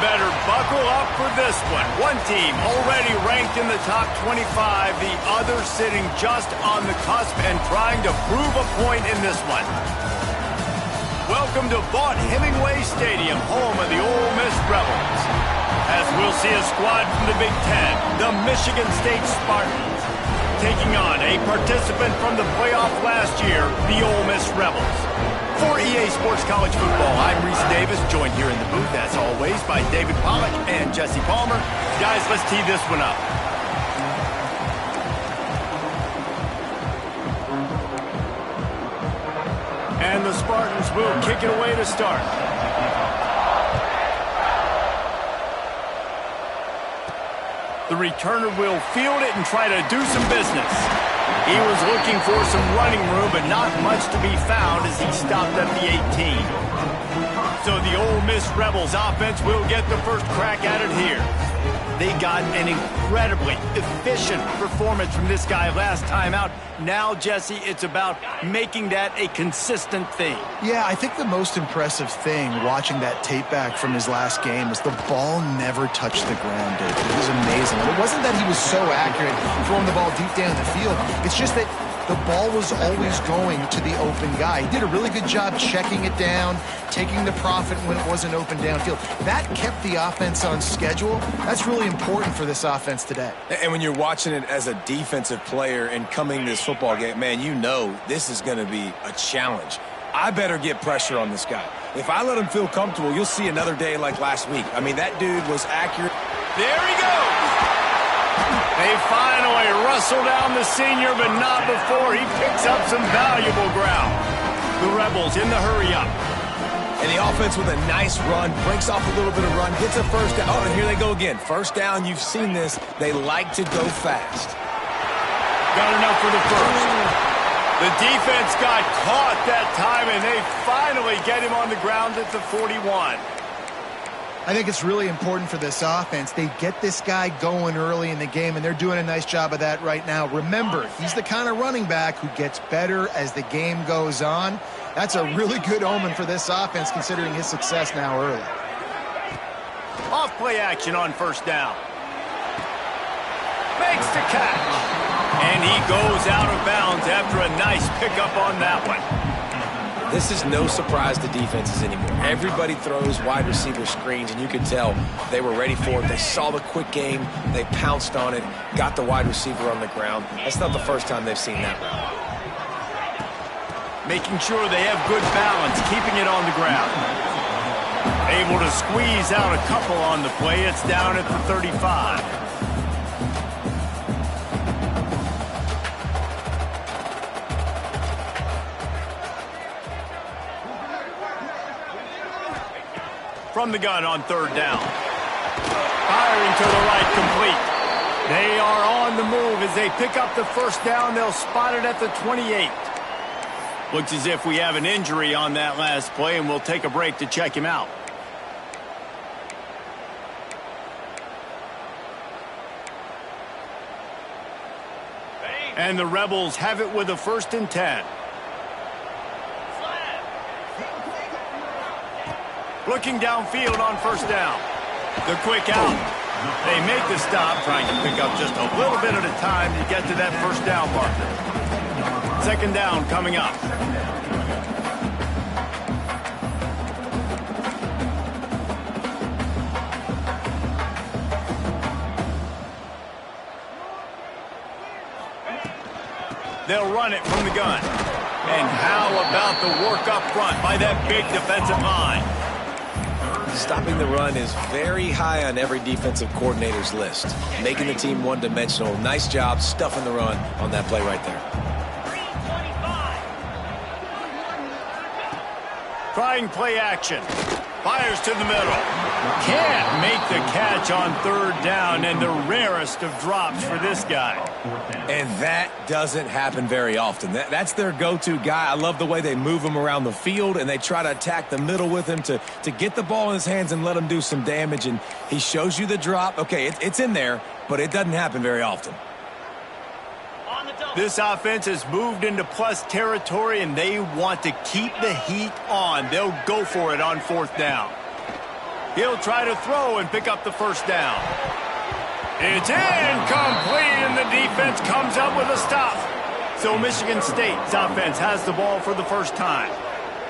better buckle up for this one. One team already ranked in the top 25, the other sitting just on the cusp and trying to prove a point in this one. Welcome to Vaught-Hemingway Stadium, home of the Ole Miss Rebels. As we'll see a squad from the Big Ten, the Michigan State Spartans, taking on a participant from the playoff last year, the Ole Miss Rebels. For EA Sports College Football, I'm Reese Davis, joined here in the booth, as always, by David Pollack and Jesse Palmer. Guys, let's tee this one up. And the Spartans will kick it away to start. The returner will field it and try to do some business. He was looking for some running room, but not much to be found as he stopped at the 18. So the Ole Miss Rebels offense will get the first crack at it here. They got an incredibly efficient performance from this guy last time out. Now, Jesse, it's about making that a consistent thing. Yeah, I think the most impressive thing watching that tape back from his last game is the ball never touched the ground, dude. It was amazing. And it wasn't that he was so accurate throwing the ball deep down the field. It's just that the ball was always going to the open guy. He did a really good job checking it down, taking the profit when it wasn't open downfield. That kept the offense on schedule. That's really important for this offense today. And when you're watching it as a defensive player and coming to this football game, man, you know this is going to be a challenge. I better get pressure on this guy. If I let him feel comfortable, you'll see another day like last week. I mean, that dude was accurate. There he goes. They finally wrestle down the senior, but not before he picks up some valuable ground. The Rebels in the hurry-up. And the offense with a nice run, breaks off a little bit of run, gets a first down. Oh, and here they go again. First down, you've seen this. They like to go fast. Got enough for the first. The defense got caught that time, and they finally get him on the ground at the 41. I think it's really important for this offense. They get this guy going early in the game, and they're doing a nice job of that right now. Remember, he's the kind of running back who gets better as the game goes on. That's a really good omen for this offense, considering his success now early. Off play action on first down. Makes the catch. And he goes out of bounds after a nice pickup on that one. This is no surprise to defenses anymore. Everybody throws wide receiver screens, and you can tell they were ready for it. They saw the quick game. They pounced on it, got the wide receiver on the ground. That's not the first time they've seen that route. Making sure they have good balance, keeping it on the ground. Able to squeeze out a couple on the play. It's down at the 35. From the gun on third down. Firing to the right, complete. They are on the move as they pick up the first down. They'll spot it at the 28. Looks as if we have an injury on that last play, and we'll take a break to check him out. And the Rebels have it with a 1st and 10. Looking downfield on first down. The quick out. They make the stop, trying to pick up just a little bit at a time to get to that first down marker. 2nd down coming up. They'll run it from the gun. And how about the work up front by that big defensive line? Stopping the run is very high on every defensive coordinator's list. Making the team one-dimensional. Nice job stuffing the run on that play right there. Trying play action. Fires to the middle. Can't make the catch on 3rd down, and the rarest of drops for this guy. And that doesn't happen very often. That's their go-to guy. I love the way they move him around the field, and they try to attack the middle with him to get the ball in his hands and let him do some damage. And he shows you the drop. Okay, it's in there, but it doesn't happen very often. This offense has moved into plus territory, and they want to keep the heat on. They'll go for it on 4th down. He'll try to throw and pick up the first down. It's incomplete, and the defense comes up with a stop. So Michigan State's offense has the ball for the first time.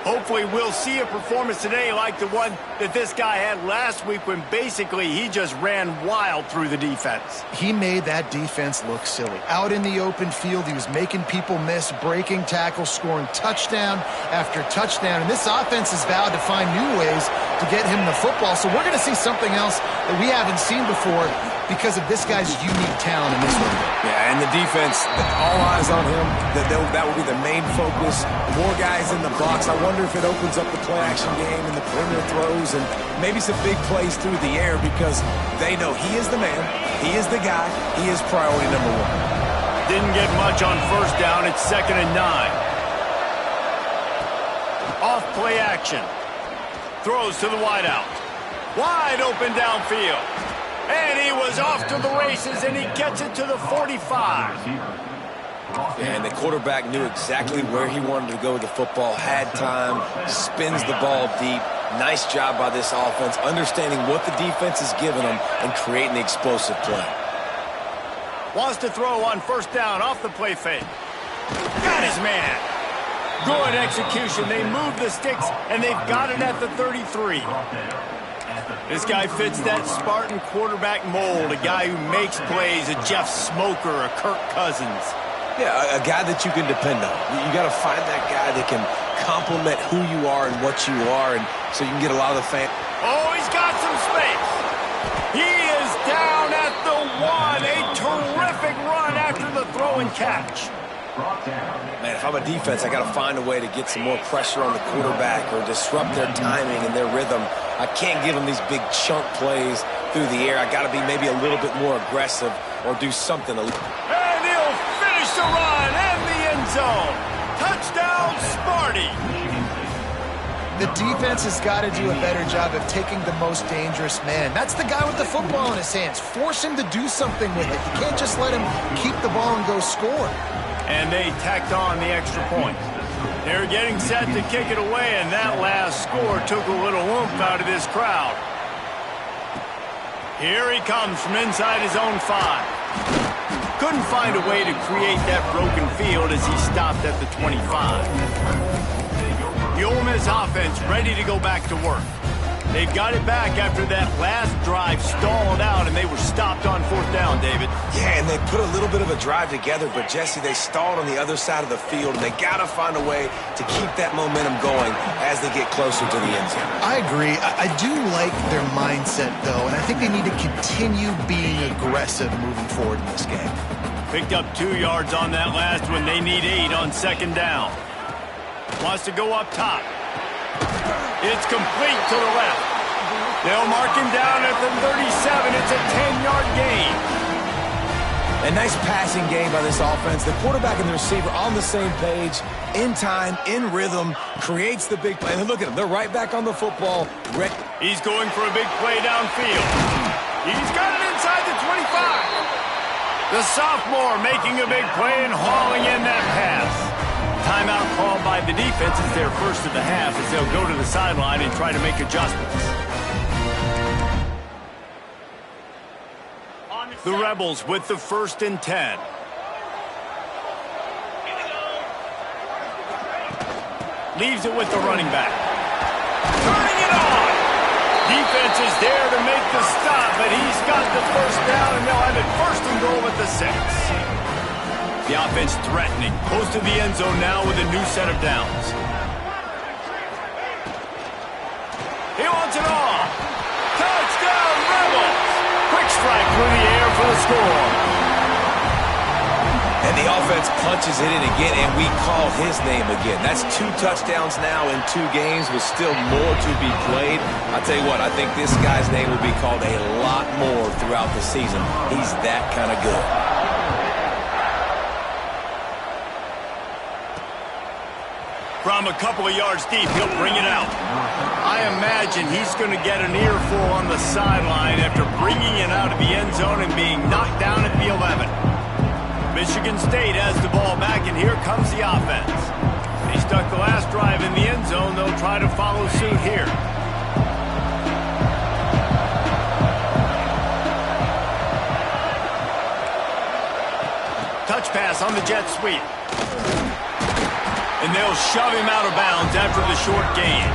Hopefully we'll see a performance today like the one that this guy had last week when basically he just ran wild through the defense. He made that defense look silly. Out in the open field, he was making people miss, breaking tackles, scoring touchdown after touchdown. And this offense has vowed to find new ways to get him the football. So we're going to see something else that we haven't seen before because of this guy's unique talent in this one. Yeah, and the defense, all eyes on him. That will be the main focus. More guys in the box. I wonder if it opens up the play-action game and the perimeter throws and maybe some big plays through the air because they know he is the man, he is the guy, he is priority number one. Didn't get much on first down. It's 2nd and 9. Off play action. Throws to the wideout. Wide open downfield. And he was off to the races, and he gets it to the 45. And the quarterback knew exactly where he wanted to go with the football, had time, spins the ball deep. Nice job by this offense, understanding what the defense is giving them and creating the explosive play. Wants to throw on first down off the play fake. Got his man. Good execution. They move the sticks, and they've got it at the 33. This guy fits that Spartan quarterback mold, a guy who makes plays, a Jeff Smoker, a Kirk Cousins. Yeah, a guy that you can depend on. You got to find that guy that can complement who you are and what you are, and so you can get a lot of the fans. Oh, he's got some space. He is down at the 1. A terrific run after the throw and catch. Man, if I'm a defense, I got to find a way to get some more pressure on the quarterback or disrupt their timing and their rhythm. I can't give them these big chunk plays through the air. I got to be maybe a little bit more aggressive or do something. And he'll finish the run and the end zone. Touchdown, Sparty. The defense has got to do a better job of taking the most dangerous man. That's the guy with the football in his hands. Force him to do something with it. You can't just let him keep the ball and go score. And they tacked on the extra point. They're getting set to kick it away, and that last score took a little oomph out of this crowd. Here he comes from inside his own 5. Couldn't find a way to create that broken field as he stopped at the 25. The Ole Miss offense ready to go back to work. They've got it back after that last drive stalled out, and they were stopped on 4th down, David. Yeah, and they put a little bit of a drive together, but, Jesse, they stalled on the other side of the field, and they got to find a way to keep that momentum going as they get closer to the end zone. I agree. I do like their mindset, though, and I think they need to continue being aggressive moving forward in this game. Picked up 2 yards on that last one. They need 8 on 2nd down. Wants to go up top. It's complete to the left. They'll mark him down at the 37. It's a 10-yard gain. A nice passing game by this offense. The quarterback and the receiver on the same page, in time, in rhythm, creates the big play. And look at them. They're right back on the football. He's going for a big play downfield. He's got it inside the 25. The sophomore making a big play and hauling in that pass. Timeout called by the defense is their first of the half as they'll go to the sideline and try to make adjustments. The Rebels with the 1st and 10. Leaves it with the running back. Turning it on. Defense is there to make the stop, but he's got the first down, and they'll have it 1st and goal at the 6. The offense threatening. Close to the end zone now with a new set of downs. He wants it off. Touchdown, Rebels. Quick strike through the air for the score. And the offense punches it in again, and we call his name again. That's 2 touchdowns now in 2 games with still more to be played. I'll tell you what, I think this guy's name will be called a lot more throughout the season. He's that kind of good. From a couple of yards deep, he'll bring it out. I imagine he's going to get an earful on the sideline after bringing it out of the end zone and being knocked down at the 11. Michigan State has the ball back, and here comes the offense. They stuck the last drive in the end zone. They'll try to follow suit here. touch pass on the jet sweep. And they'll shove him out of bounds after the short gain.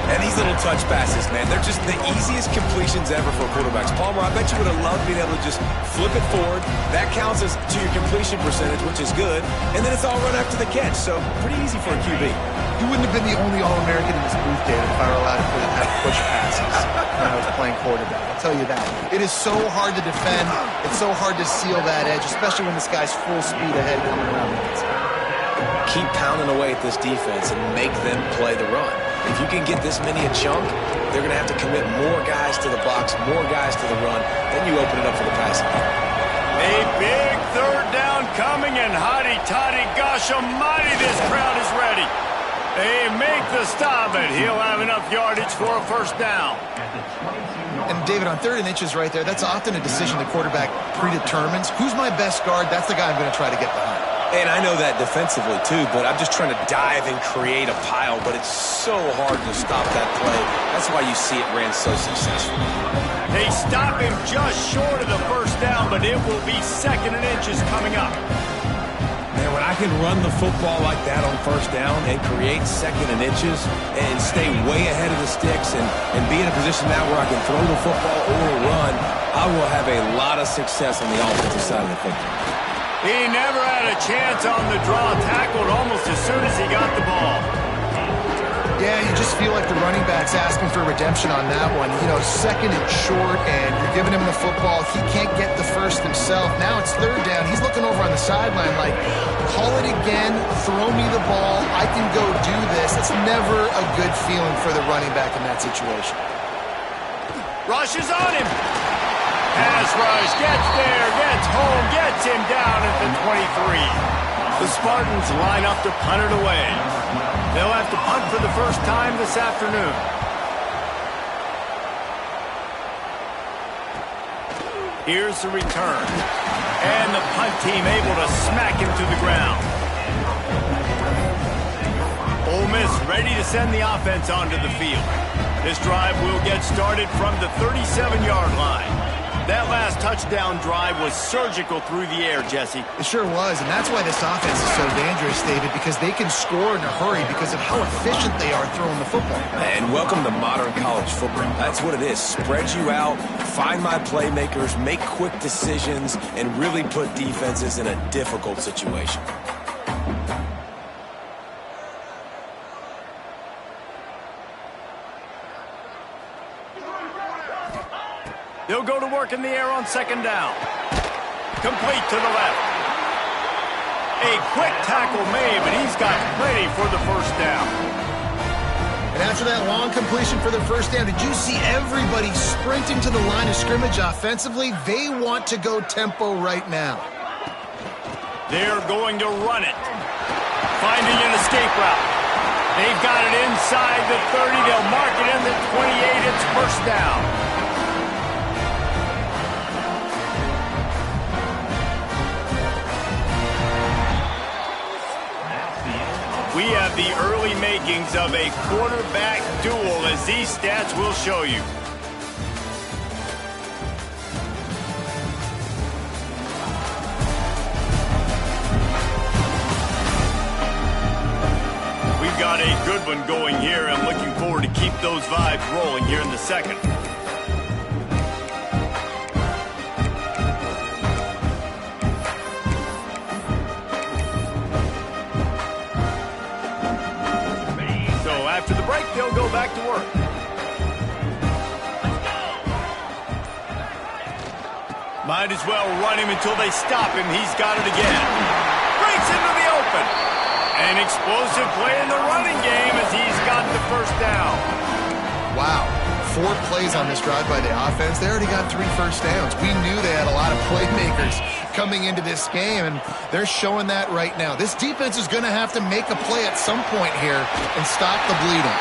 And these little touch passes, man, they're just the easiest completions ever for quarterbacks. Palmer, I bet you would have loved being able to just flip it forward. That counts as to your completion percentage, which is good. And then it's all run after the catch, so pretty easy for a QB. You wouldn't have been the only All-American in this booth, David, if I were allowed to have push passes when I was playing quarterback. I'll tell you that. It is so hard to defend. It's so hard to seal that edge, especially when this guy's full speed ahead coming around the inside. Keep pounding away at this defense and make them play the run. If you can get this many a chunk, they're going to have to commit more guys to the box, more guys to the run. Then you open it up for the passing game. A big third down coming, and hotty-toddy, gosh almighty, this crowd is ready. They make the stop, and he'll have enough yardage for a first down. And David, on 3rd and inches right there, that's often a decision the quarterback predetermines. Who's my best guard? That's the guy I'm going to try to get behind. And I know that defensively, too, but I'm just trying to dive and create a pile, but it's so hard to stop that play. That's why you see it ran so successfully. They stop him just short of the first down, but it will be 2nd and inches coming up. Man, when I can run the football like that on first down and create 2nd and inches and stay way ahead of the sticks and be in a position now where I can throw the football or run, I will have a lot of success on the offensive side of the football. He never had a chance on the draw, tackled almost as soon as he got the ball. Yeah, you just feel like the running back's asking for redemption on that one. You know, 2nd and short, and you're giving him the football. He can't get the first himself. Now it's 3rd down. He's looking over on the sideline like, call it again, throw me the ball, I can go do this. It's never a good feeling for the running back in that situation. Rushes on him. Pass rush, gets there, gets home, gets him down at the 23. The Spartans line up to punt it away. They'll have to punt for the first time this afternoon. Here's the return. And the punt team able to smack him to the ground. Ole Miss ready to send the offense onto the field. This drive will get started from the 37-yard line. That last touchdown drive was surgical through the air, Jesse. It sure was, and that's why this offense is so dangerous, David, because they can score in a hurry because of how efficient they are throwing the football. And welcome to modern college football. That's what it is. Spread you out, find my playmakers, make quick decisions, and really put defenses in a difficult situation. They'll go to work in the air on 2nd down. Complete to the left. A quick tackle made, but he's got plenty for the first down. And after that long completion for the first down, did you see everybody sprinting to the line of scrimmage offensively? They want to go tempo right now. They're going to run it. Finding an escape route. They've got it inside the 30. They'll mark it in the 28. It's first down. We have the early makings of a quarterback duel, as these stats will show you. We've got a good one going here. I'm looking forward to keep those vibes rolling here in the second. After the break, they'll go back to work. Might as well run him until they stop him. He's got it again. Breaks into the open. An explosive play in the running game as he's got the first down. Wow. 4 plays on this drive by the offense. They already got 3 first downs. We knew they had a lot of playmakers coming into this game, and they're showing that right now. This defense is going to have to make a play at some point here and stop the bleeding.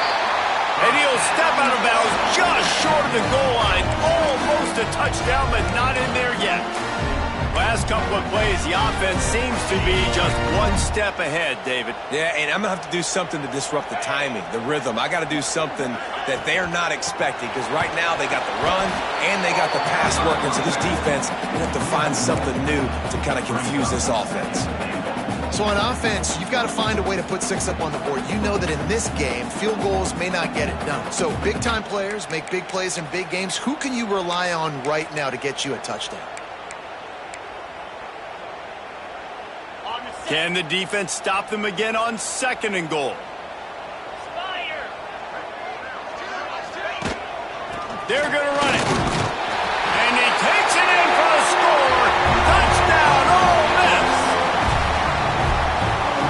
And he'll step out of bounds just short of the goal line. Almost a touchdown, but not in there yet. Last couple of plays, the offense seems to be just one step ahead, David. Yeah, and I'm going to have to do something to disrupt the timing, the rhythm. I got to do something that they're not expecting because right now they got the run and they got the pass working. So this defense, we have to find something new to kind of confuse this offense. So on offense, you've got to find a way to put 6 up on the board. You know that in this game, field goals may not get it done. So big-time players make big plays in big games. Who can you rely on right now to get you a touchdown? Can the defense stop them again on 2nd and goal? They're going to run it. And he takes it in for the score. Touchdown, Ole Miss.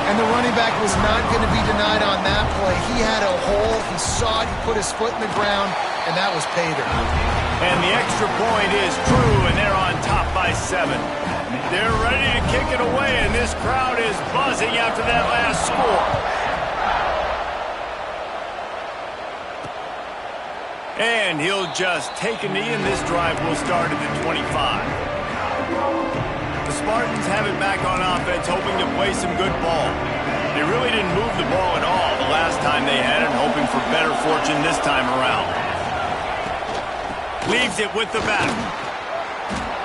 And the running back was not going to be denied on that play. He had a hole. He saw it. He put his foot in the ground, and that was pay dirt. And the extra point is true, and they're on top by 7. They're ready to kick it away, and this crowd is buzzing after that last score. And he'll just take a knee, and this drive will start at the 25. The Spartans have it back on offense, hoping to play some good ball. They really didn't move the ball at all the last time they had it, hoping for better fortune this time around. Leaves it with the back.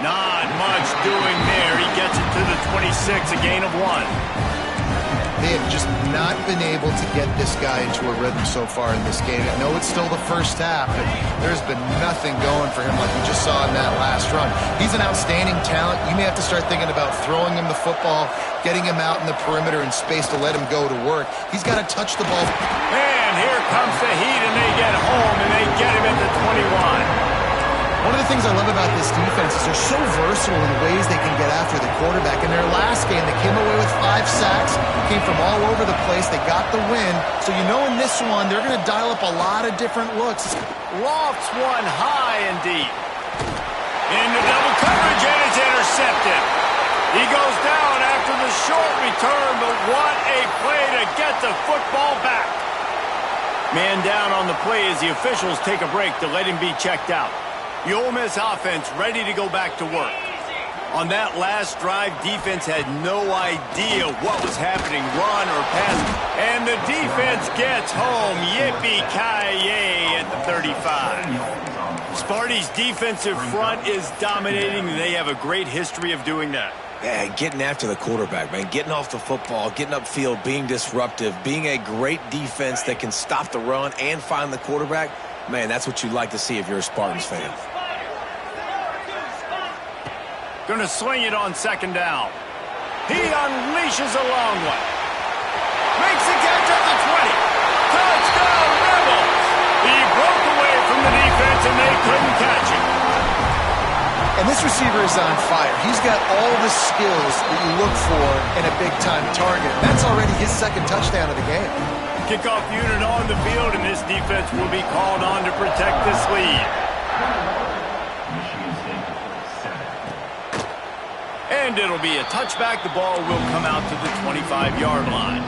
Not much doing there. He gets it to the 26, a gain of 1. They have just not been able to get this guy into a rhythm so far in this game. I know it's still the first half, but there's been nothing going for him like we just saw in that last run. He's an outstanding talent. You may have to start thinking about throwing him the football, getting him out in the perimeter in space to let him go to work. He's got to touch the ball. And here comes the heat, and they get home, and they get him at the 21. One of the things I love about this defense is they're so versatile in the ways they can get after the quarterback. In their last game, they came away with 5 sacks, came from all over the place. They got the win. So you know in this one, they're going to dial up a lot of different looks. Lofts one high and deep. Into double coverage, and it's intercepted. He goes down after the short return, but what a play to get the football back. Man down on the play as the officials take a break to let him be checked out. The Ole Miss offense ready to go back to work. On that last drive, defense had no idea what was happening, run or pass, and the defense gets home. Yippee-ki-yay at the 35. Sparty's defensive front is dominating. They have a great history of doing that. Yeah, getting after the quarterback, man. Getting off the football, getting upfield, being disruptive, being a great defense that can stop the run and find the quarterback. Man, that's what you'd like to see if you're a Spartans fan. Going to sling it on 2nd down. He unleashes a long one. Makes the catch at the 20. Touchdown, Rebels! He broke away from the defense, and they couldn't catch him. And this receiver is on fire. He's got all the skills that you look for in a big-time target. That's already his 2nd touchdown of the game. Kickoff unit on the field, and this defense will be called on to protect this lead. And it'll be a touchback. The ball will come out to the 25-yard line.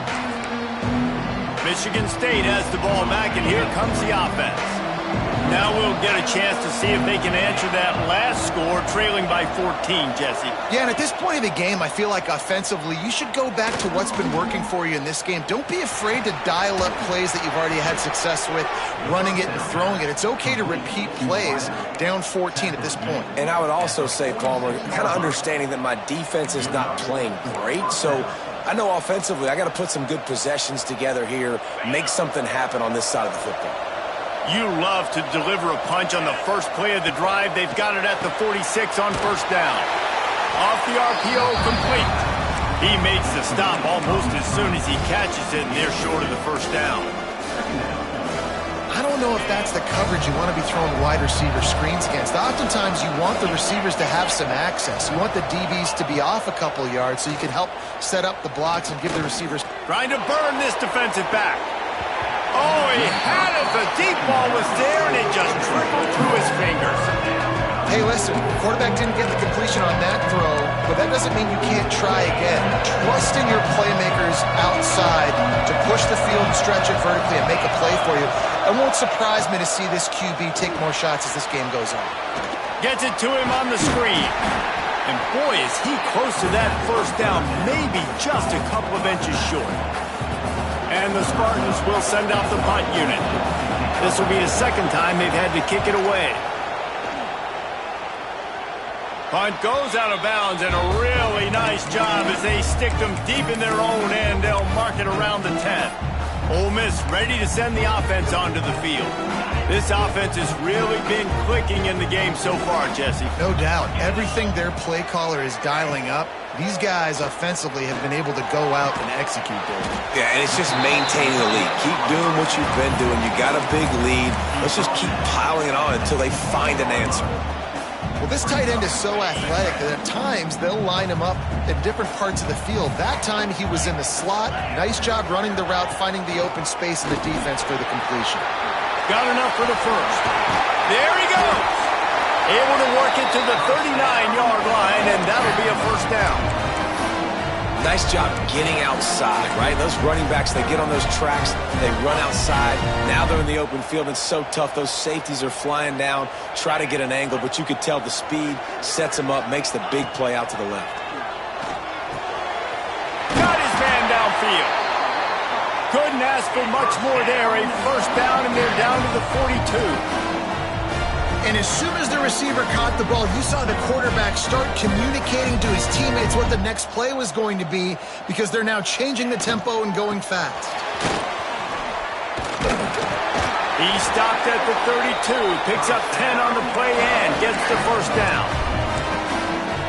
Michigan State has the ball back, and here comes the offense. Now we'll get a chance to see if they can answer that last score, trailing by 14, Jesse. Yeah, and at this point in the game, I feel like offensively, you should go back to what's been working for you in this game. Don't be afraid to dial up plays that you've already had success with, running it and throwing it. It's okay to repeat plays down 14 at this point. And I would also say, Palmer, kind of understanding that my defense is not playing great, so I know offensively I got to put some good possessions together here, make something happen on this side of the football. You love to deliver a punch on the first play of the drive. They've got it at the 46 on 1st down. Off the RPO, complete. He makes the stop almost as soon as he catches it, and they're short of the 1st down. I don't know if that's the coverage you want to be throwing wide receiver screens against. Oftentimes, you want the receivers to have some access. You want the DBs to be off a couple yards so you can help set up the blocks and give the receivers. Trying to burn this defensive back. Oh, he had it. The deep ball was there, and it just trickled through his fingers. Hey, listen, the quarterback didn't get the completion on that throw, but that doesn't mean you can't try again. Trust in your playmakers outside to push the field and stretch it vertically and make a play for you. It won't surprise me to see this QB take more shots as this game goes on. Gets it to him on the screen. And boy, is he close to that first down, maybe just a couple of inches short. And the Spartans will send out the punt unit. This will be the second time they've had to kick it away. Punt goes out of bounds, and a really nice job as they stick them deep in their own end. They'll mark it around the 10. Ole Miss ready to send the offense onto the field. This offense has really been clicking in the game so far, Jesse. No doubt. Everything their play caller is dialing up, these guys offensively have been able to go out and execute there. Yeah, and it's just maintaining the lead. Keep doing what you've been doing. You got a big lead. Let's just keep piling it on until they find an answer. Well, this tight end is so athletic that at times they'll line him up at different parts of the field. That time he was in the slot. Nice job running the route, finding the open space in the defense for the completion. Got enough for the first. There he goes. Able to work it to the 39-yard line, and that'll be a first down. Nice job getting outside, right? Those running backs, they get on those tracks, they run outside. Now they're in the open field. It's so tough. Those safeties are flying down, try to get an angle, but you could tell the speed sets them up, makes the big play out to the left. Got his man downfield. Couldn't ask for much more there. A first down, and they're down to the 42. And as soon as the receiver caught the ball, you saw the quarterback start communicating to his teammates what the next play was going to be, because they're now changing the tempo and going fast. He stopped at the 32, picks up 10 on the play and gets the first down.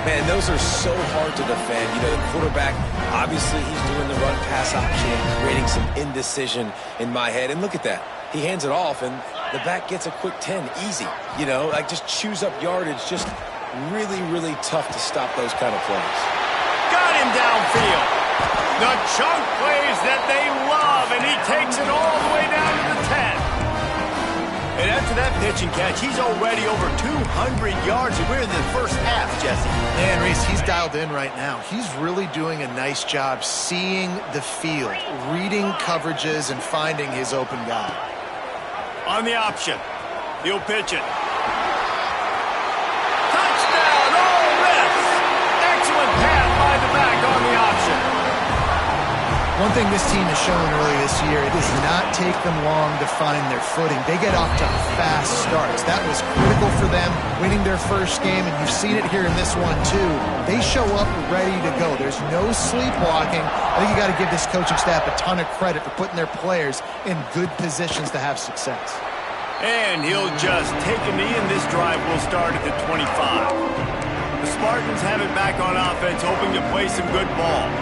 Man, those are so hard to defend. You know, the quarterback, obviously he's doing the run-pass option, creating some indecision in my head. And look at that. He hands it off, and the back gets a quick 10, easy. You know, like just chews up yardage. Just really, really tough to stop those kind of plays. Got him downfield. The chunk plays that they love, and he takes it all the way down to the 10. And after that pitch and catch, he's already over 200 yards, and we're in the first half, Jesse. Man, Reese, he's dialed in right now. He's really doing a nice job seeing the field, reading coverages, and finding his open guy. On the option, he'll pitch it. Touchdown, Ole Miss! Excellent pass by the back on the option. One thing this team has shown early this year, it does not take them long to find their footing. They get off to fast starts. That was critical for them, winning their first game, and you've seen it here in this one too. They show up ready to go. There's no sleepwalking. I think you got to give this coaching staff a ton of credit for putting their players in good positions to have success. And he'll just take a knee, and this drive will start at the 25. The Spartans have it back on offense, hoping to play some good ball.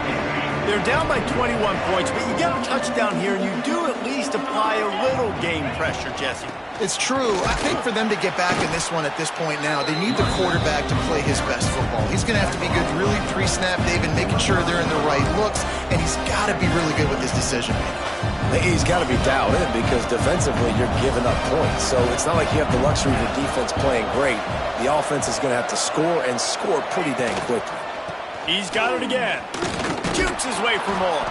They're down by 21 points, but you get a touchdown here, and you do at least apply a little game pressure, Jesse. It's true. I think for them to get back in this one at this point now, they need the quarterback to play his best football. He's going to have to be good really pre-snap, David, making sure they're in the right looks, and he's got to be really good with his decision-making. He's got to be dialed in because defensively you're giving up points. So it's not like you have the luxury of your defense playing great. The offense is going to have to score and score pretty dang quickly. He's got it again. Shoots his way for more.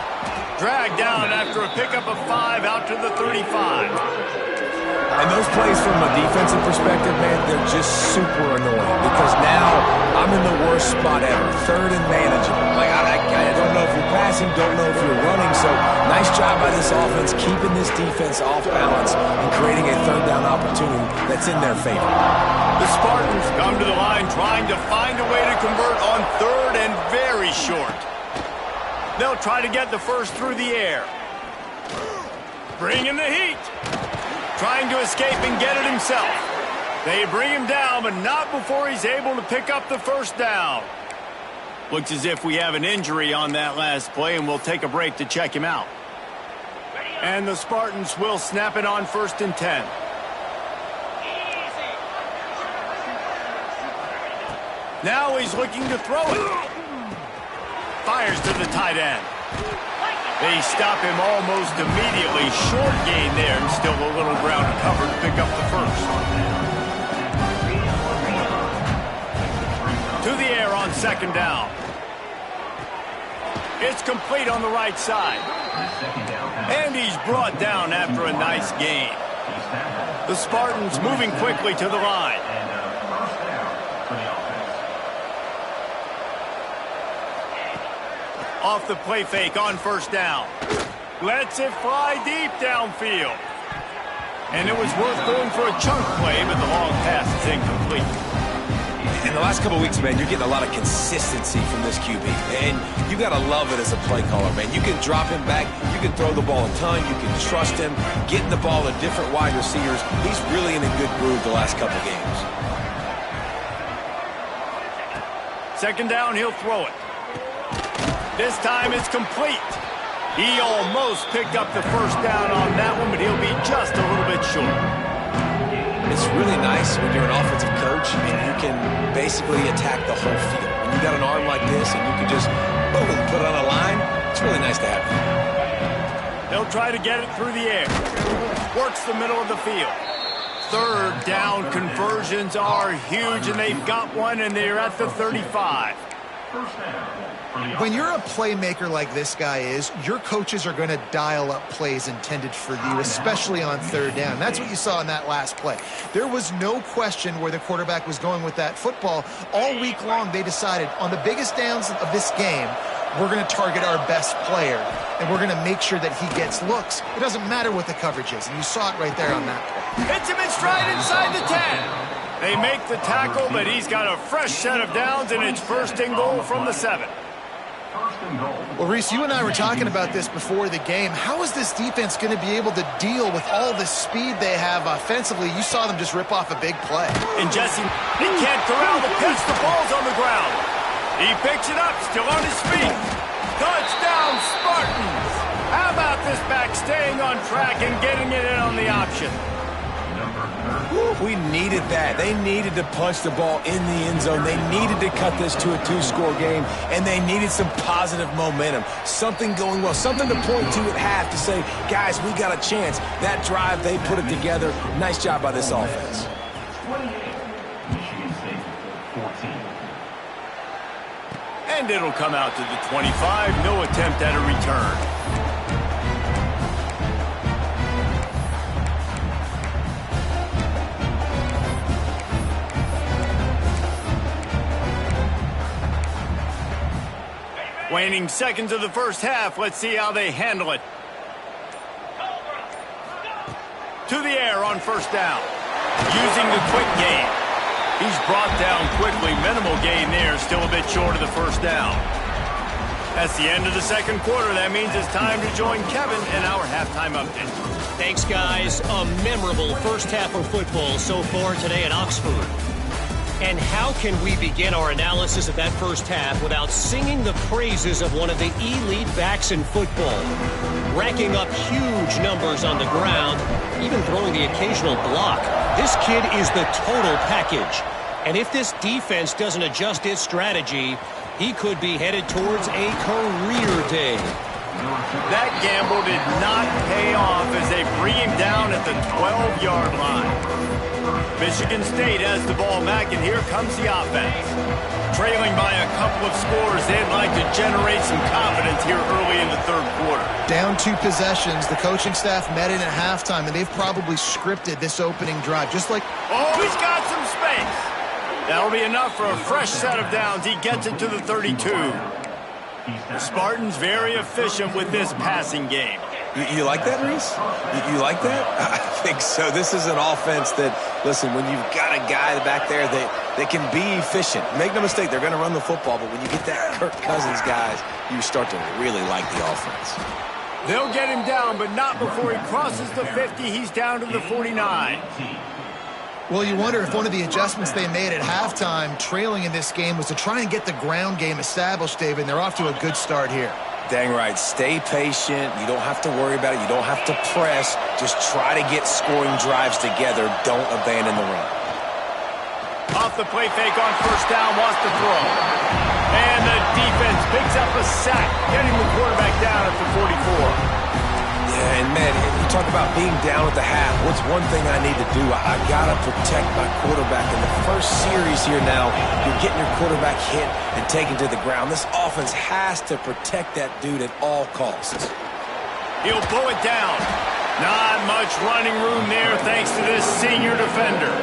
Dragged down after a pickup of 5 out to the 35. And those plays from a defensive perspective, man, they're just super annoying because now I'm in the worst spot ever. Third and manageable. Like, I don't know if you're passing, don't know if you're running. So nice job by this offense keeping this defense off balance and creating a third down opportunity that's in their favor. The Spartans come to the line trying to find a way to convert on third and very short. They'll try to get the first through the air. Bring in the heat. Trying to escape and get it himself. They bring him down, but not before he's able to pick up the first down. Looks as if we have an injury on that last play, and we'll take a break to check him out. And the Spartans will snap it on 1st and 10. Now he's looking to throw it. Fires to the tight end. They stop him almost immediately. Short gain there, and still a little ground to cover to pick up the first. To the air on 2nd down. It's complete on the right side. And he's brought down after a nice gain. The Spartans moving quickly to the line. Off the play fake on first down. Lets it fly deep downfield. And it was worth going for a chunk play, but the long pass is incomplete. In the last couple of weeks, man, you're getting a lot of consistency from this QB. And you got to love it as a play caller, man. You can drop him back. You can throw the ball a ton. You can trust him. Getting the ball to different wide receivers. He's really in a good groove the last couple of games. Second down, he'll throw it. This time it's complete. He almost picked up the first down on that one, but he'll be just a little bit short. It's really nice when you're an offensive coach and you can basically attack the whole field. When you got an arm like this and you can just boom, put it on a line, it's really nice to have. They'll try to get it through the air. Works the middle of the field. Third down conversions are huge, and they've got one, and they're at the 35. When you're a playmaker like this guy is, your coaches are going to dial up plays intended for you, especially on third down. That's what you saw in that last play. There was no question where the quarterback was going with that football. All week long, they decided on the biggest downs of this game, we're going to target our best player, and we're going to make sure that he gets looks. It doesn't matter what the coverage is, and you saw it right there on that play. Hits him in stride inside the 10. They make the tackle, but he's got a fresh set of downs, and it's first and goal from the 7. Well, Reese, you and I were talking about this before the game. How is this defense going to be able to deal with all the speed they have offensively? You saw them just rip off a big play. And Jesse, he can't corral the pitch. The ball's on the ground. He picks it up, still on his feet. Touchdown, Spartans. How about this back staying on track and getting it in on the option? We needed that. They needed to punch the ball in the end zone. They needed to cut this to a 2-score game, and they needed some positive momentum. Something going well, something to point to at half to say, guys, we got a chance. That drive, they put it together. Nice job by this offense. And it'll come out to the 25. No attempt at a return. Waning seconds of the first half. Let's see how they handle it. To the air on first down. Using the quick game. He's brought down quickly. Minimal gain there. Still a bit short of the first down. That's the end of the second quarter. That means it's time to join Kevin in our halftime update. Thanks, guys. A memorable first half of football so far today at Oxford. And how can we begin our analysis of that first half without singing the praises of one of the elite backs in football? Racking up huge numbers on the ground, even throwing the occasional block. This kid is the total package. And if this defense doesn't adjust its strategy, he could be headed towards a career day. That gamble did not pay off as they bring him down at the 12-yard line. Michigan State has the ball back, and here comes the offense. Trailing by a couple of scores, they'd like to generate some confidence here early in the third quarter. Down 2 possessions, the coaching staff met in at halftime, and they've probably scripted this opening drive, just like... Oh, he's got some space. That'll be enough for a fresh set of downs. He gets it to the 32. The Spartans very efficient with this passing game. You like that, Reese? You like that? I think so. This is an offense that, listen, when you've got a guy back there that can be efficient, make no mistake, they're going to run the football, but when you get that Kirk Cousins guys, you start to really like the offense. They'll get him down, but not before he crosses the 50. He's down to the 49. Well, you wonder if one of the adjustments they made at halftime, trailing in this game, was to try and get the ground game established, David, and they're off to a good start here. Dang right. Stay patient. You don't have to worry about it. You don't have to press. Just try to get scoring drives together. Don't abandon the run. Off the play fake on first down, wants to throw. And the defense picks up a sack, getting the quarterback down at the 44. Yeah, and man, you talk about being down at the half. What's one thing I need to do? I got to protect my quarterback. In the first series here now, you're getting your quarterback hit and taken to the ground. This offense has to protect that dude at all costs. He'll pull it down. Not much running room there thanks to this senior defender.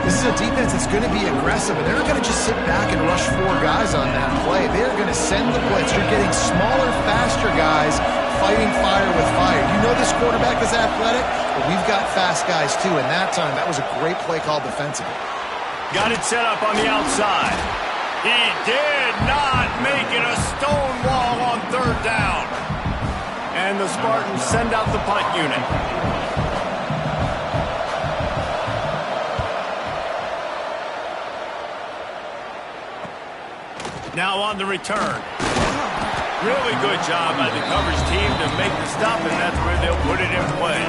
This is a defense that's going to be aggressive, and they're not going to just sit back and rush 4 guys on that play. They're going to send the blitz, you're getting smaller, faster guys fighting fire with fire. You know this quarterback is athletic, but we've got fast guys too, and that time, that was a great play call defensively. Got it set up on the outside. He did not make it a stone wall on third down. And the Spartans send out the punt unit. Now on the return. Really good job by the coverage team to make the stop, and that's where they'll put it in play.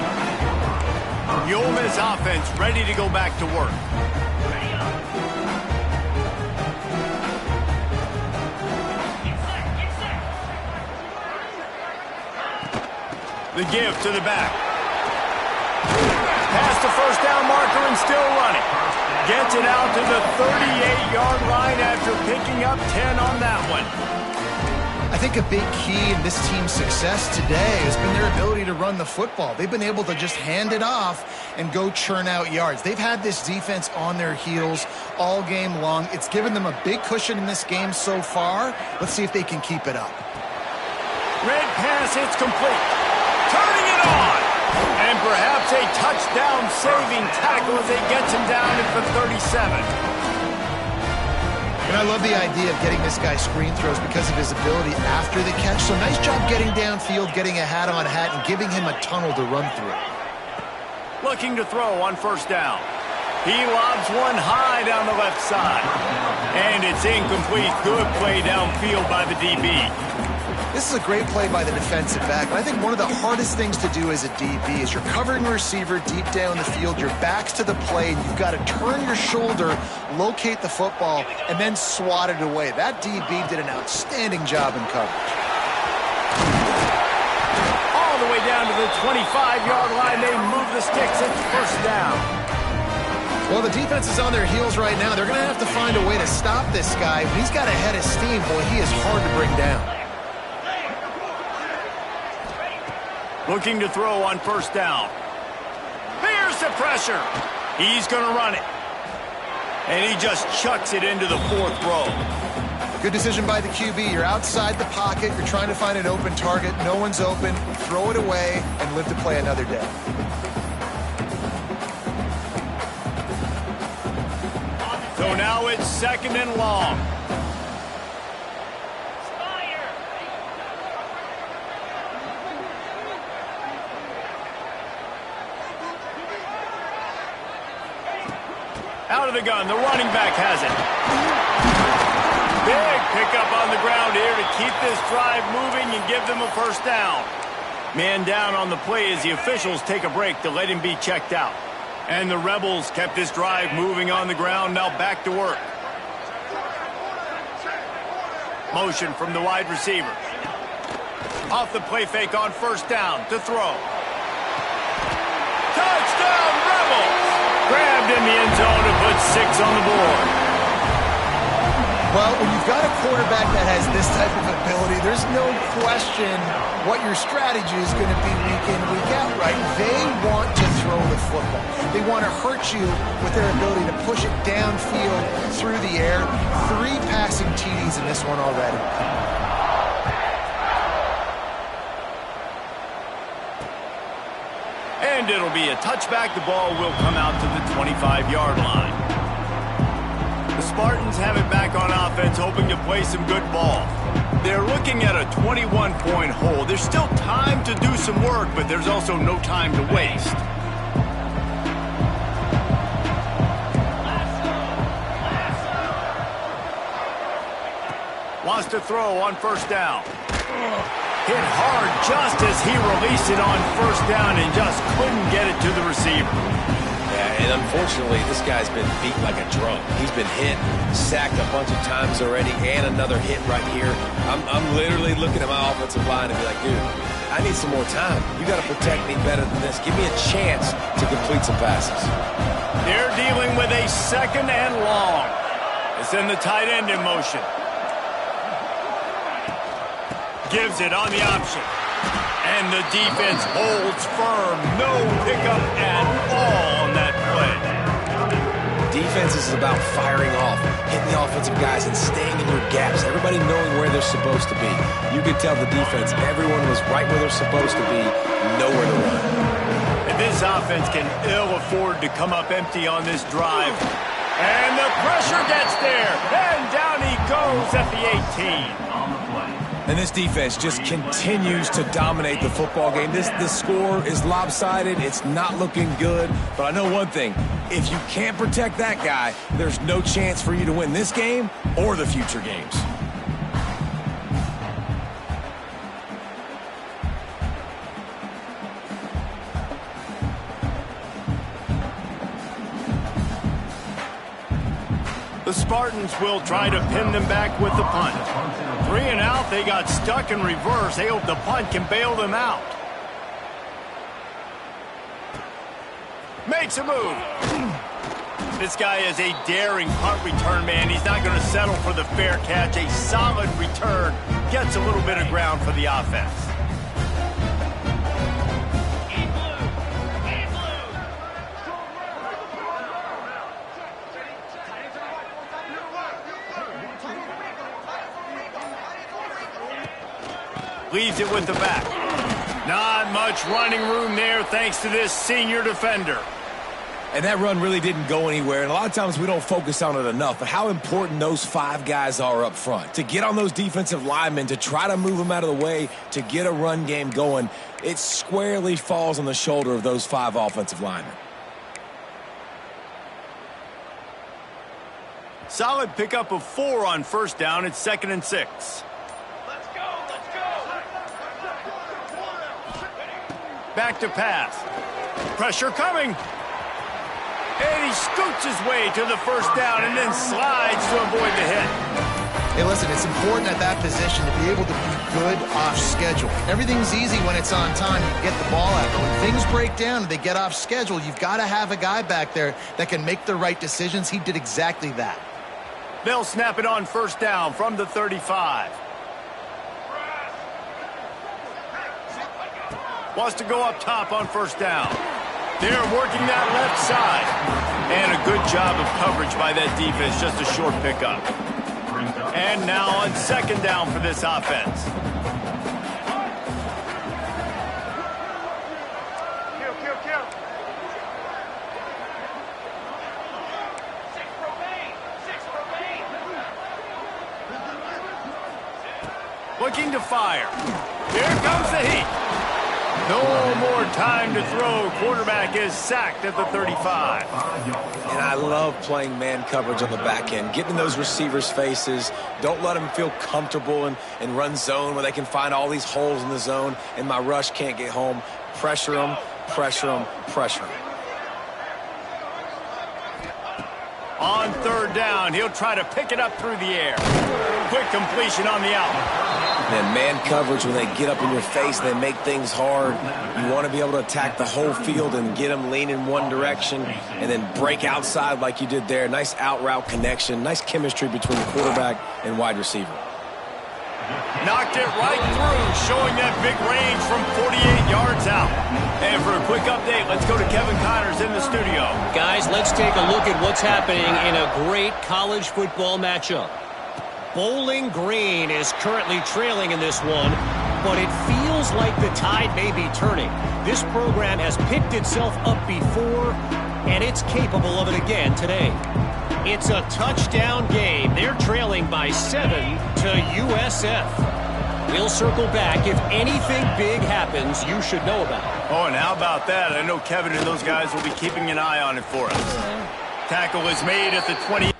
The Ole Miss offense ready to go back to work. The give to the back. Past the first down marker and still running. Gets it out to the 38-yard line after picking up 10 on that one. I think a big key in this team's success today has been their ability to run the football. They've been able to just hand it off and go churn out yards. They've had this defense on their heels all game long. It's given them a big cushion in this game so far. Let's see if they can keep it up. Red pass, it's complete. Turning it on. And perhaps a touchdown-saving tackle as they gets him down at the 37. And I love the idea of getting this guy screen throws because of his ability after the catch. So nice job getting downfield, getting a hat-on-hat, and giving him a tunnel to run through. Looking to throw on first down. He lobs one high down the left side. And it's incomplete. Good play downfield by the DB. This is a great play by the defensive back. And I think one of the hardest things to do as a DB is you're covering a receiver deep down the field, your back's to the play, and you've got to turn your shoulder, locate the football, and then swat it away. That DB did an outstanding job in coverage. All the way down to the 25-yard line. They move the sticks. It's first down. Well, the defense is on their heels right now. They're going to have to find a way to stop this guy. But he's got a head of steam. Boy, he is hard to bring down. Looking to throw on first down. There's the pressure. He's going to run it. And he just chucks it into the fourth row. Good decision by the QB. You're outside the pocket. You're trying to find an open target. No one's open. Throw it away and live to play another day. So now it's second and long. Out of the gun, the running back has it. Big pickup on the ground here to keep this drive moving and give them a first down. Man down on the play as the officials take a break to let him be checked out. And the Rebels kept this drive moving on the ground, now back to work. Motion from the wide receiver. Off the play fake on first down to throw. Touchdown, Rebels! Grabbed in the end zone to put 6 on the board. Well, when you've got a quarterback that has this type of ability, there's no question what your strategy is going to be week in, week out, right? They want to throw the football. They want to hurt you with their ability to push it downfield through the air. 3 passing TDs in this one already. And it'll be a touchback. The ball will come out to the 25-yard line. The Spartans have it back on offense, hoping to play some good ball. They're looking at a 21-point hole. There's still time to do some work, but there's also no time to waste. Wants to throw on first down. Hit hard just as he released it on first down and just couldn't get it to the receiver. Yeah, and unfortunately, this guy's been beat like a drum. He's been hit, sacked a bunch of times already, and another hit right here. I'm literally looking at my offensive line and be like, dude, I need some more time. You got to protect me better than this. Give me a chance to complete some passes. They're dealing with a second and long. It's in the tight end in motion. Gives it on the option. And the defense holds firm. No pickup at all on that play. Defense is about firing off, hitting the offensive guys, and staying in your gaps. Everybody knowing where they're they're supposed to be. You could tell the defense, everyone was right where they're supposed to be, nowhere to run. And this offense can ill afford to come up empty on this drive. And the pressure gets there. And down he goes at the 18. And this defense just continues to dominate the football game. This score is lopsided. It's not looking good. But I know one thing. If you can't protect that guy, there's no chance for you to win this game or the future games. The Spartans will try to pin them back with the punt. 3 and out, they got stuck in reverse. They hope the punt can bail them out. Makes a move. This guy is a daring punt return man. He's not going to settle for the fair catch. A solid return. Gets a little bit of ground for the offense. Leaves it with the back. Not much running room there thanks to this senior defender. And that run really didn't go anywhere. And a lot of times we don't focus on it enough. But how important those 5 guys are up front. To get on those defensive linemen, to try to move them out of the way, to get a run game going, it squarely falls on the shoulder of those 5 offensive linemen. Solid pickup of 4 on first down. It's 2nd and 6. Back to pass. Pressure coming. And he scoots his way to the first down and then slides to avoid the hit. Hey, listen, it's important at that position to be able to be good off schedule. Everything's easy when it's on time. You get the ball out. But when things break down and they get off schedule, you've got to have a guy back there that can make the right decisions. He did exactly that. They'll snap it on first down from the 35. Wants to go up top on first down. They're working that left side. And a good job of coverage by that defense. Just a short pickup. And now on 2nd down for this offense. Looking to fire. Here comes the heat. No more time to throw. Quarterback is sacked at the 35. And I love playing man coverage on the back end, getting in those receivers' faces. Don't let them feel comfortable and run zone where they can find all these holes in the zone and my rush can't get home. Pressure them, pressure them, pressure them. On 3rd down, he'll try to pick it up through the air. Quick completion on the out. And man coverage, when they get up in your face, they make things hard. You want to be able to attack the whole field and get them leaning one direction and then break outside like you did there. Nice out route connection, nice chemistry between the quarterback and wide receiver. Knocked it right through, showing that big range from 48 yards out. And for a quick update, let's go to Kevin Connors in the studio. Guys, let's take a look at what's happening in a great college football matchup. Bowling Green is currently trailing in this one, but it feels like the tide may be turning. This program has picked itself up before, and it's capable of it again today. It's a touchdown game. They're trailing by 7 to USF. We'll circle back. If anything big happens, you should know about it. Oh, and how about that? I know Kevin and those guys will be keeping an eye on it for us. Tackle is made at the 20.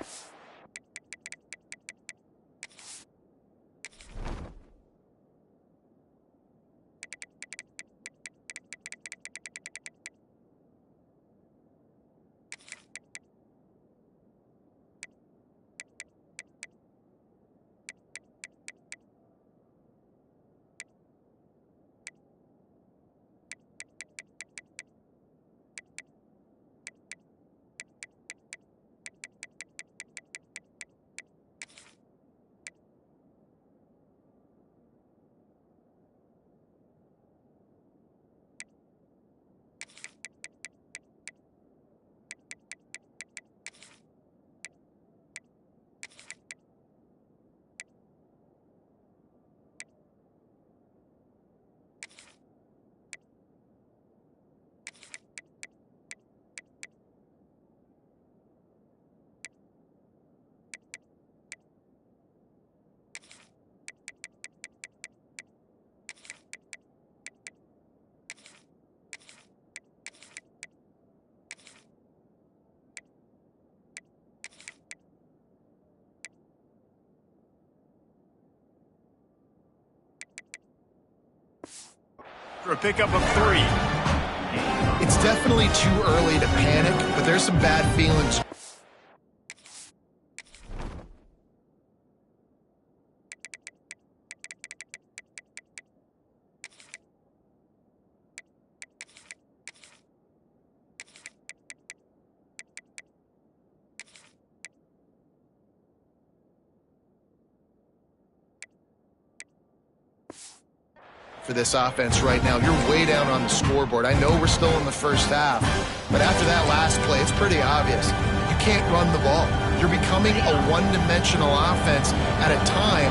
For a pickup of 3. It's definitely too early to panic, but there's some bad feelings. For this offense right now, you're way down on the scoreboard. I know we're still in the first half, but after that last play, it's pretty obvious. You can't run the ball. You're becoming a one-dimensional offense at a time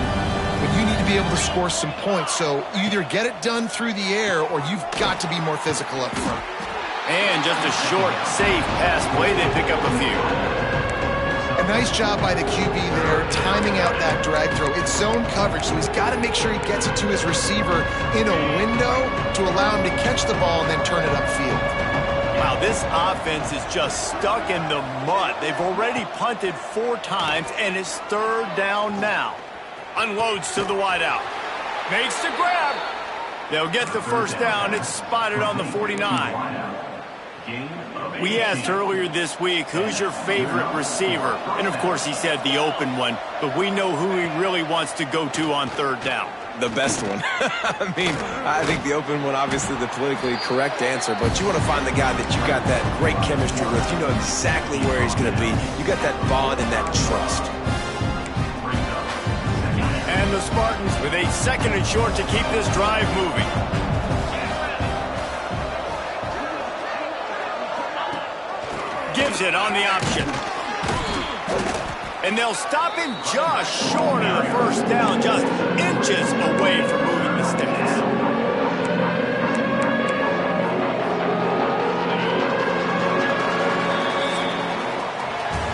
when you need to be able to score some points. So either get it done through the air or you've got to be more physical up front. And just a short, safe pass play. They pick up a few. A nice job by the QB there, timing out that drag throw. It's zone coverage, so he's got to make sure he gets it to his receiver in a window to allow him to catch the ball and then turn it upfield. Wow, this offense is just stuck in the mud. They've already punted 4 times, and it's 3rd down now. Unloads to the wideout. Makes the grab. They'll get the first down. It's spotted on the 49. We asked earlier this week, who's your favorite receiver? And, of course, he said the open one, but we know who he really wants to go to on 3rd down. The best one. I mean, I think the open one, obviously the politically correct answer, but you want to find the guy that you got that great chemistry with. You know exactly where he's going to be. You got that bond and that trust. And the Spartans with a 2nd and short to keep this drive moving. Gives it on the option. And they'll stop him just short of the first down, just inches away from moving the sticks.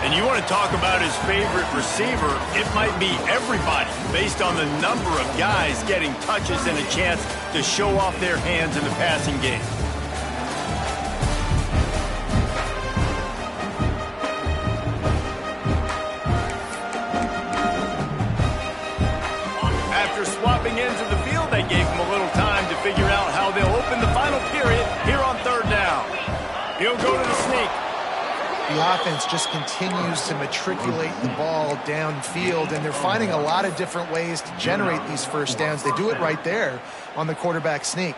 And you want to talk about his favorite receiver, it might be everybody, based on the number of guys getting touches and a chance to show off their hands in the passing game. Swapping ends of the field, they gave him a little time to figure out how they'll open the final period here on 3rd down. He'll go to the sneak. The offense just continues to matriculate the ball downfield, and they're finding a lot of different ways to generate these first downs. They do it right there on the quarterback sneak.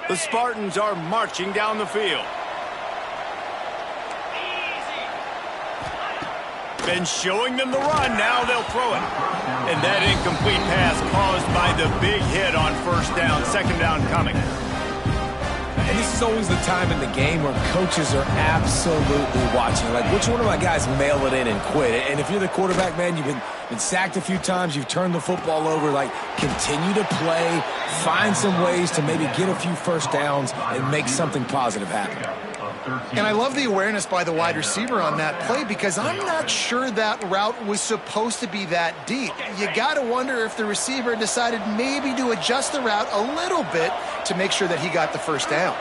The Spartans are marching down the field. Been showing them the run, now they'll throw it. And that incomplete pass caused by the big hit on 1st down, 2nd down coming. And this is always the time in the game where coaches are absolutely watching. Like, which one of my guys mail it in and quit? And if you're the quarterback, man, you've been sacked a few times, you've turned the football over, like, continue to play, find some ways to maybe get a few first downs and make something positive happen. And I love the awareness by the wide receiver on that play because I'm not sure that route was supposed to be that deep. You got to wonder if the receiver decided maybe to adjust the route a little bit to make sure that he got the first down.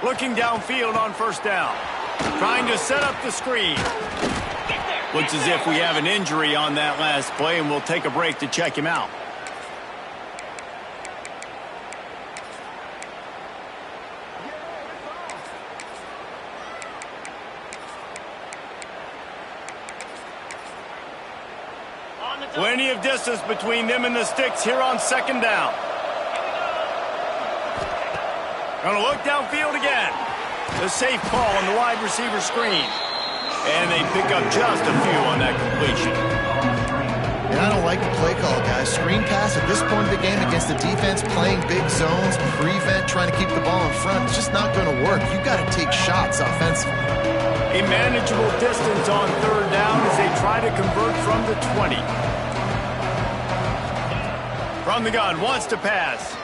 Looking downfield on 1st down. Trying to set up the screen. Looks as if we have an injury on that last play, and we'll take a break to check him out. Plenty of distance between them and the sticks here on 2nd down. Gonna look downfield again. The safe call on the wide receiver screen. And they pick up just a few on that completion. And I don't like the play call, guys. Screen pass at this point of the game against the defense playing big zones, prevent, trying to keep the ball in front. It's just not going to work. You've got to take shots offensively. A manageable distance on 3rd down as they try to convert from the 20. From the gun, wants to pass.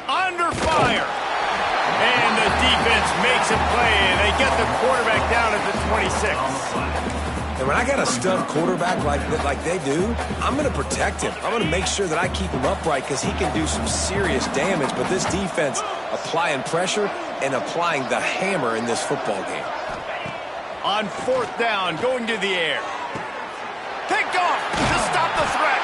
Under fire. And the defense makes a play, and they get the quarterback down at the 26. And when I got a stud quarterback like they do, I'm going to protect him. I'm going to make sure that I keep him upright because he can do some serious damage. But this defense applying pressure and applying the hammer in this football game. On 4th down, going to the air. Picked off to stop the threat.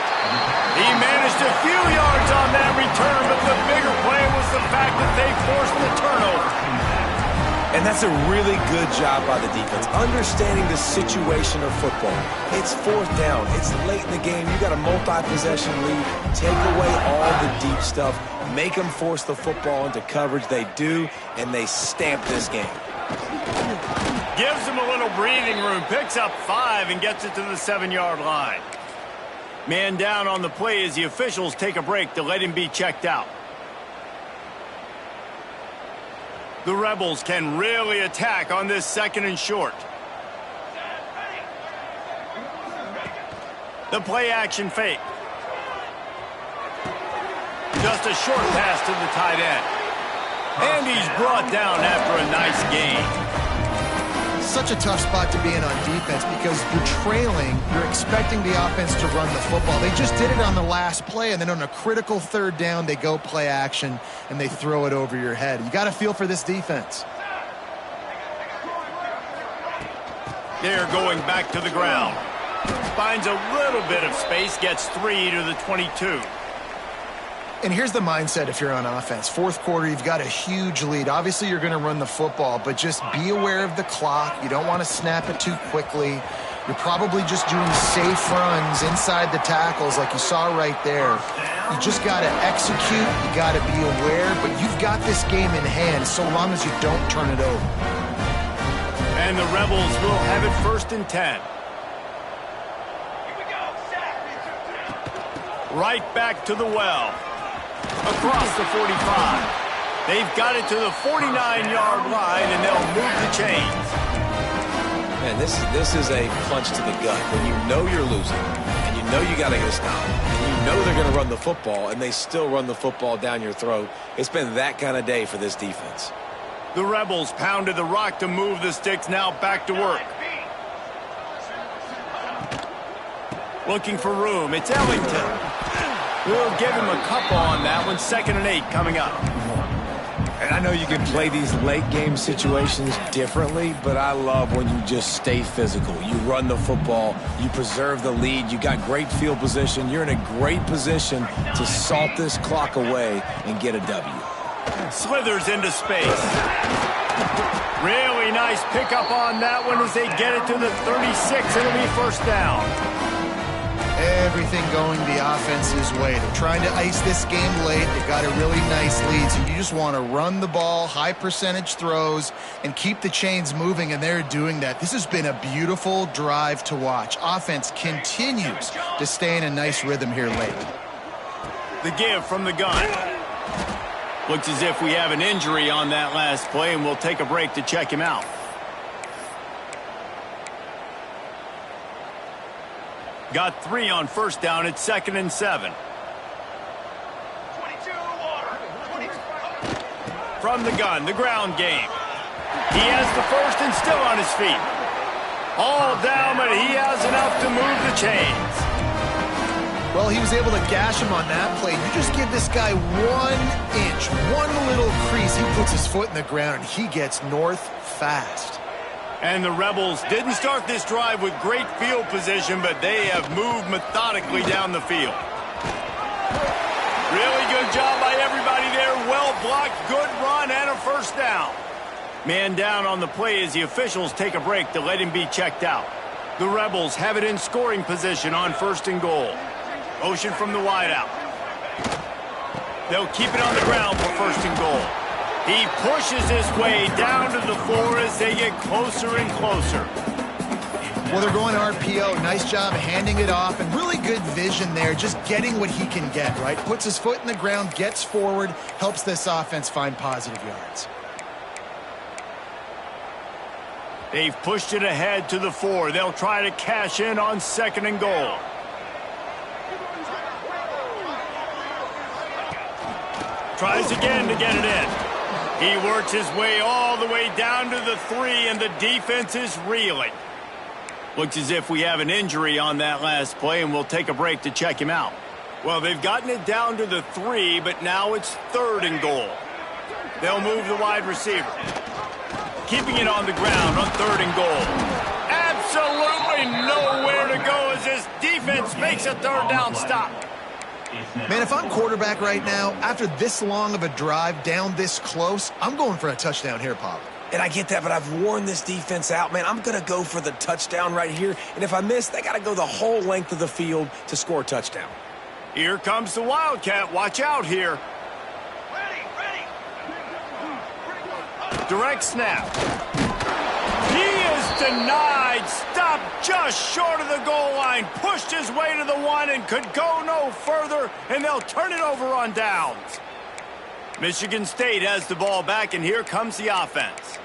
He managed Just a few yards on that return, but the bigger play was the fact that they forced the turnover. And that's a really good job by the defense, understanding the situation of football. It's fourth down. It's late in the game. You got a multi-possession lead. Take away all the deep stuff. Make them force the football into coverage. They do, and they stamp this game. Gives them a little breathing room. Picks up 5 and gets it to the 7-yard line. Man down on the play as the officials take a break to let him be checked out. The Rebels can really attack on this 2nd and short. The play action fake. Just a short pass to the tight end. And he's brought down after a nice gain. Such a tough spot to be in on defense because you're trailing, you're expecting the offense to run the football. They just did it on the last play, and then on a critical 3rd down, they go play action, and they throw it over your head. You got to feel for this defense. They're going back to the ground. Finds a little bit of space, gets 3 to the 22. And here's the mindset if you're on offense. 4th quarter, you've got a huge lead. Obviously, you're going to run the football, but just be aware of the clock. You don't want to snap it too quickly. You're probably just doing safe runs inside the tackles like you saw right there. You just got to execute. You got to be aware, but you've got this game in hand so long as you don't turn it over. And the Rebels will have it 1st and 10. Right back to the well. Across the 45. They've got it to the 49-yard line, and they'll move the chains. Man, this is a punch to the gut. When you know you're losing, and you know you got to get a stop, and you know they're going to run the football, and they still run the football down your throat. It's been that kind of day for this defense. The Rebels pounded the rock to move the sticks, now back to work. Looking for room. It's Ellington. We'll give him a couple on that one. 2nd and 8 coming up. And I know you can play these late game situations differently, but I love when you just stay physical. You run the football, you preserve the lead, you got great field position. You're in a great position to salt this clock away and get a W. Slithers into space. Really nice pickup on that one as they get it to the 36. It'll be 1st down. Everything going the offense's way. They're trying to ice this game late. They've got a really nice lead, so you just want to run the ball, high percentage throws, and keep the chains moving, and they're doing that. This has been a beautiful drive to watch. Offense continues to stay in a nice rhythm here late. The give from the gun. Looks as if we have an injury on that last play, and we'll take a break to check him out. Got 3 on 1st down. It's 2nd and 7. From the gun, the ground game. He has the 1st and still on his feet. All down, but he has enough to move the chains. Well, he was able to gash him on that play. You just give this guy 1 inch, one little crease. He puts his foot in the ground, and he gets north fast. And the Rebels didn't start this drive with great field position, but they have moved methodically down the field. Really good job by everybody there. Well blocked, good run, and a 1st down. Man down on the play as the officials take a break to let him be checked out. The Rebels have it in scoring position on 1st and goal. Motion from the wideout. They'll keep it on the ground for 1st and goal. He pushes his way down to the 4 as they get closer and closer. Well, they're going RPO. Nice job handing it off, and really good vision there, just getting what he can get, right? Puts his foot in the ground, gets forward, helps this offense find positive yards. They've pushed it ahead to the 4. They'll try to cash in on 2nd and goal. Tries again to get it in. He works his way all the way down to the 3, and the defense is reeling. Looks as if we have an injury on that last play, and we'll take a break to check him out. Well, they've gotten it down to the 3, but now it's 3rd and goal. They'll move the wide receiver. Keeping it on the ground on 3rd and goal. Absolutely nowhere to go as this defense makes a 3rd down stop. Man, if I'm quarterback right now, after this long of a drive down this close, I'm going for a touchdown here, Pop. And I get that, but I've worn this defense out, man. I'm going to go for the touchdown right here. And if I miss, they got to go the whole length of the field to score a touchdown. Here comes the Wildcat. Watch out here. Ready. Direct snap. He is denied. Stopped just short of the goal line. Pushed his way to the one and could go no further, and they'll turn it over on downs. Michigan State has the ball back, and here comes the offense.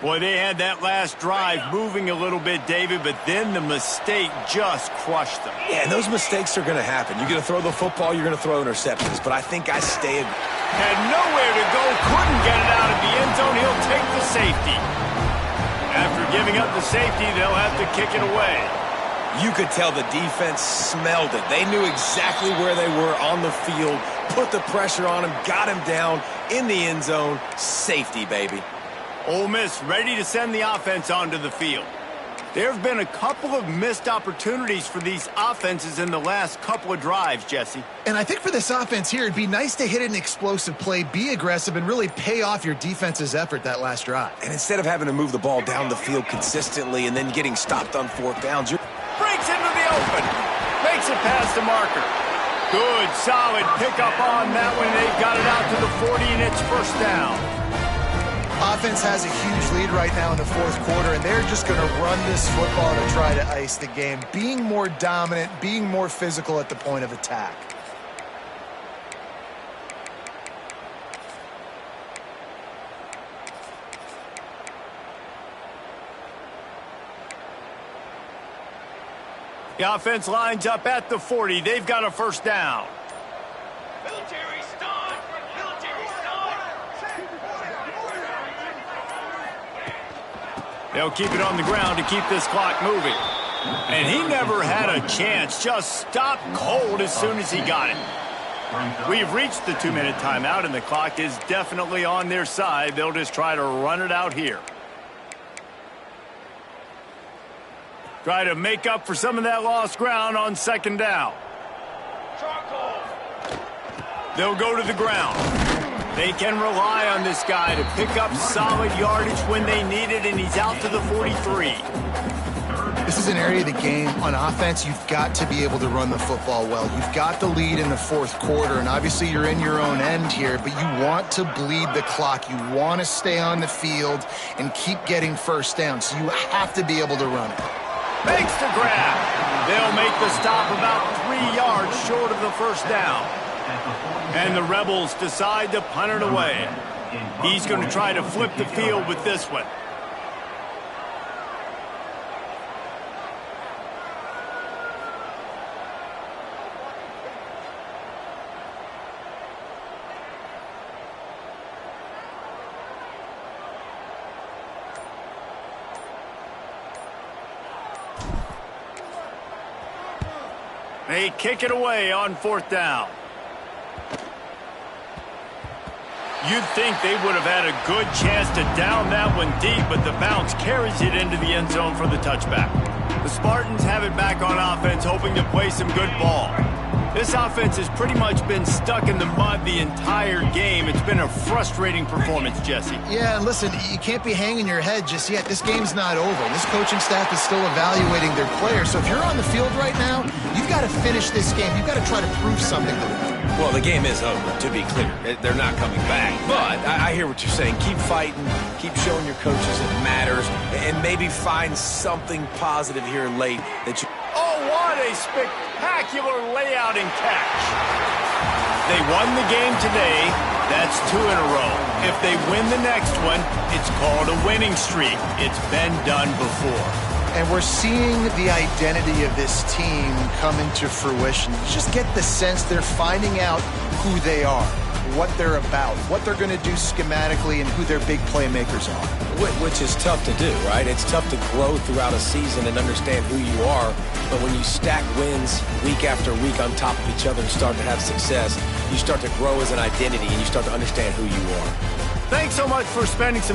Boy, they had that last drive moving a little bit, David, but then the mistake just crushed them. Yeah, and those mistakes are going to happen. You're going to throw the football, you're going to throw interceptions, but I think I stay. Had nowhere to go, couldn't get it out of the end zone. He'll take the safety. After giving up the safety, they'll have to kick it away. You could tell the defense smelled it. They knew exactly where they were on the field, put the pressure on him, got him down in the end zone. Safety, baby. Ole Miss ready to send the offense onto the field. There have been a couple of missed opportunities for these offenses in the last couple of drives, Jesse. And I think for this offense here, it'd be nice to hit an explosive play, be aggressive, and really pay off your defense's effort that last drive. And instead of having to move the ball down the field consistently and then getting stopped on fourth downs, you're... Breaks into the open. Makes it past the marker. Good, solid pickup on that one. They've got it out to the 40, and it's first down. Offense has a huge lead right now in the fourth quarter, and they're just going to run this football to try to ice the game, being more dominant, being more physical at the point of attack. The offense lines up at the 40. They've got a first down. Military start. Military start. They'll keep it on the ground to keep this clock moving. And he never had a chance. Just stopped cold as soon as he got it. We've reached the 2-minute timeout, and the clock is definitely on their side. They'll just try to run it out here. Try to make up for some of that lost ground on second down. They'll go to the ground. They can rely on this guy to pick up solid yardage when they need it, and he's out to the 43. This is an area of the game on offense you've got to be able to run the football well. You've got the lead in the fourth quarter, and obviously you're in your own end here, but you want to bleed the clock. You want to stay on the field and keep getting first down, so you have to be able to run it. Makes the grab. They'll make the stop about 3 yards short of the first down. And the Rebels decide to punt it away. He's going to try to flip the field with this one. They kick it away on fourth down. You'd think they would have had a good chance to down that one deep, but the bounce carries it into the end zone for the touchback. The Spartans have it back on offense, hoping to play some good ball. This offense has pretty much been stuck in the mud the entire game. It's been a frustrating performance, Jesse. Yeah, and listen, you can't be hanging your head just yet. This game's not over. This coaching staff is still evaluating their players. So if you're on the field right now, you've got to finish this game. You've got to try to prove something to them. Well, the game is over, to be clear. They're not coming back. But I hear what you're saying. Keep fighting. Keep showing your coaches it matters. And maybe find something positive here late that you... Oh, what a spectacular layout and catch. They won the game today. That's 2 in a row. If they win the next one, it's called a winning streak. It's been done before. And we're seeing the identity of this team come into fruition. You just get the sense they're finding out who they are, what they're about, what they're going to do schematically, and who their big playmakers are. Which is tough to do, right? It's tough to grow throughout a season and understand who you are. But when you stack wins week after week on top of each other and start to have success, you start to grow as an identity and you start to understand who you are. Thanks so much for spending some